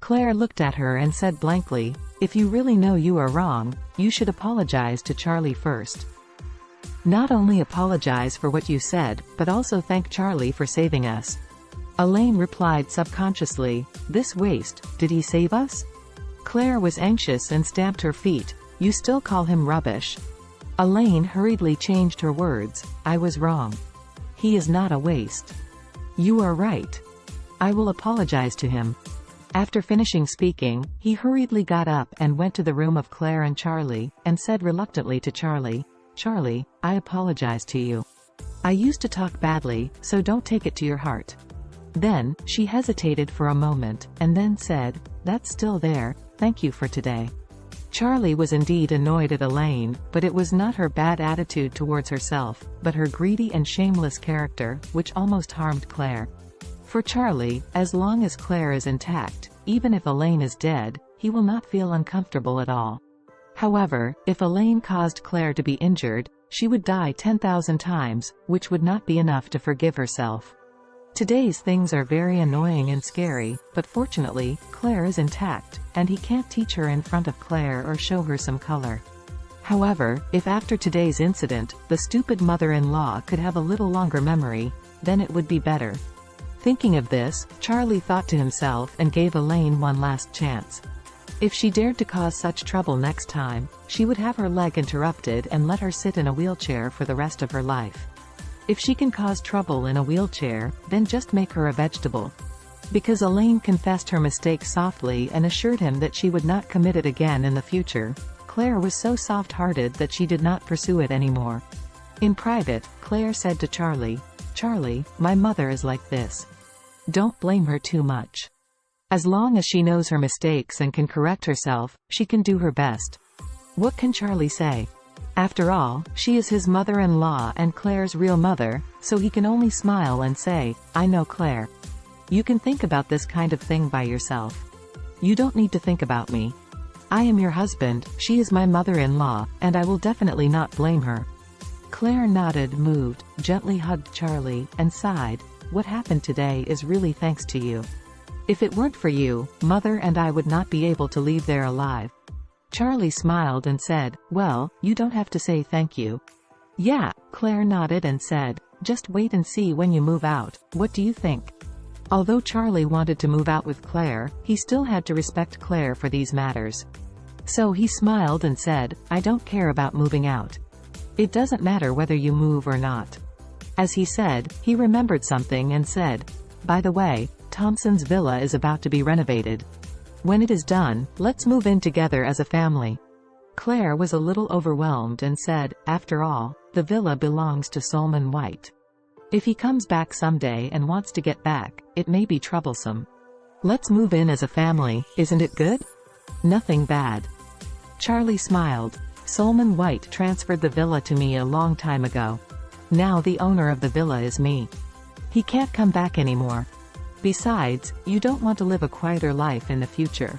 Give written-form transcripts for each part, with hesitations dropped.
Claire looked at her and said blankly, "If you really know you are wrong, you should apologize to Charlie first. Not only apologize for what you said, but also thank Charlie for saving us." Elaine replied subconsciously, "This waste, did he save us?" Claire was anxious and stamped her feet. "You still call him rubbish." Elaine hurriedly changed her words, "I was wrong. He is not a waste. You are right. I will apologize to him." After finishing speaking, he hurriedly got up and went to the room of Claire and Charlie, and said reluctantly to Charlie, "Charlie, I apologize to you. I used to talk badly, so don't take it to your heart." Then, she hesitated for a moment, and then said, "That's still there, thank you for today." Charlie was indeed annoyed at Elaine, but it was not her bad attitude towards herself, but her greedy and shameless character, which almost harmed Claire. For Charlie, as long as Claire is intact, even if Elaine is dead, he will not feel uncomfortable at all. However, if Elaine caused Claire to be injured, she would die 10,000 times, which would not be enough to forgive herself. Today's things are very annoying and scary, but fortunately, Claire is intact, and he can't teach her in front of Claire or show her some color. However, if after today's incident, the stupid mother-in-law could have a little longer memory, then it would be better. Thinking of this, Charlie thought to himself and gave Elaine one last chance. If she dared to cause such trouble next time, she would have her leg interrupted and let her sit in a wheelchair for the rest of her life. If she can cause trouble in a wheelchair, then just make her a vegetable. Because Elaine confessed her mistake softly and assured him that she would not commit it again in the future, Claire was so soft-hearted that she did not pursue it anymore. In private, Claire said to Charlie, "Charlie, my mother is like this. Don't blame her too much. As long as she knows her mistakes and can correct herself, she can do her best." What can Charlie say? After all, she is his mother-in-law and Claire's real mother, so he can only smile and say, "I know Claire. You can think about this kind of thing by yourself. You don't need to think about me. I am your husband, she is my mother-in-law, and I will definitely not blame her." Claire nodded, moved, gently hugged Charlie, and sighed, "What happened today is really thanks to you. If it weren't for you, Mother and I would not be able to leave there alive." Charlie smiled and said, "Well, you don't have to say thank you." "Yeah," Claire nodded and said, "just wait and see when you move out, what do you think?" Although Charlie wanted to move out with Claire, he still had to respect Claire for these matters. So he smiled and said, "I don't care about moving out. It doesn't matter whether you move or not." As he said, he remembered something and said, "By the way, Thompson's villa is about to be renovated. When it is done, let's move in together as a family." Claire was a little overwhelmed and said, "After all, the villa belongs to Solomon White. If he comes back someday and wants to get back, it may be troublesome. Let's move in as a family, isn't it good? Nothing bad." Charlie smiled. "Solomon White transferred the villa to me a long time ago. Now the owner of the villa is me. He can't come back anymore. Besides, you don't want to live a quieter life in the future.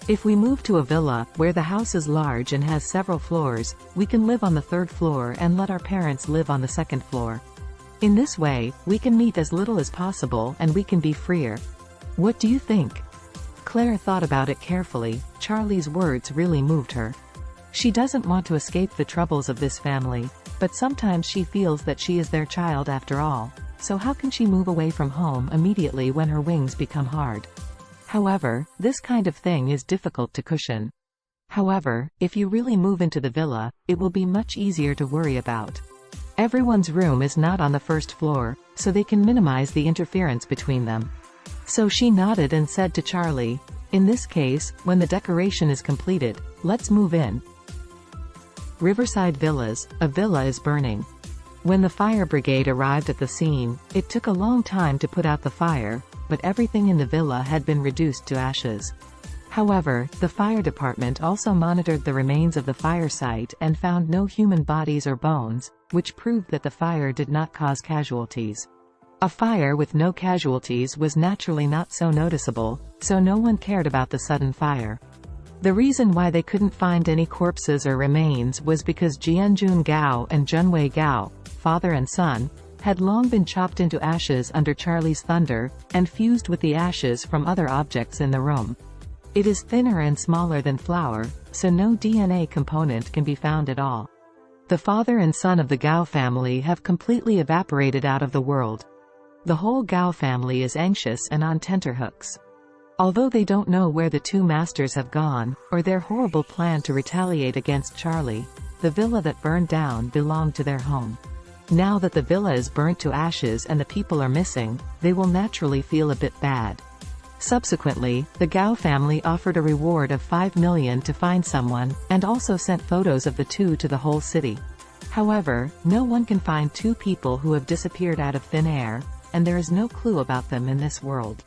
If we move to a villa, where the house is large and has several floors, we can live on the third floor and let our parents live on the second floor. In this way, we can meet as little as possible and we can be freer. What do you think?" Claire thought about it carefully. Charlie's words really moved her. She doesn't want to escape the troubles of this family, but sometimes she feels that she is their child after all, so how can she move away from home immediately when her wings become hard? However, this kind of thing is difficult to cushion. However, if you really move into the villa, it will be much easier to worry about. Everyone's room is not on the first floor, so they can minimize the interference between them. So she nodded and said to Charlie, "In this case, when the decoration is completed, let's move in." Riverside Villas, a villa is burning. When the fire brigade arrived at the scene, it took a long time to put out the fire, but everything in the villa had been reduced to ashes. However, the fire department also monitored the remains of the fire site and found no human bodies or bones, which proved that the fire did not cause casualties. A fire with no casualties was naturally not so noticeable, so no one cared about the sudden fire. The reason why they couldn't find any corpses or remains was because Jianjun Gao and Junwei Gao, father and son, had long been chopped into ashes under Charlie's thunder, and fused with the ashes from other objects in the room. It is thinner and smaller than flour, so no DNA component can be found at all. The father and son of the Gao family have completely evaporated out of the world. The whole Gao family is anxious and on tenterhooks. Although they don't know where the two masters have gone, or their horrible plan to retaliate against Charlie, the villa that burned down belonged to their home. Now that the villa is burnt to ashes and the people are missing, they will naturally feel a bit bad. Subsequently, the Gao family offered a reward of 5 million to find someone, and also sent photos of the two to the whole city. However, no one can find two people who have disappeared out of thin air, and there is no clue about them in this world.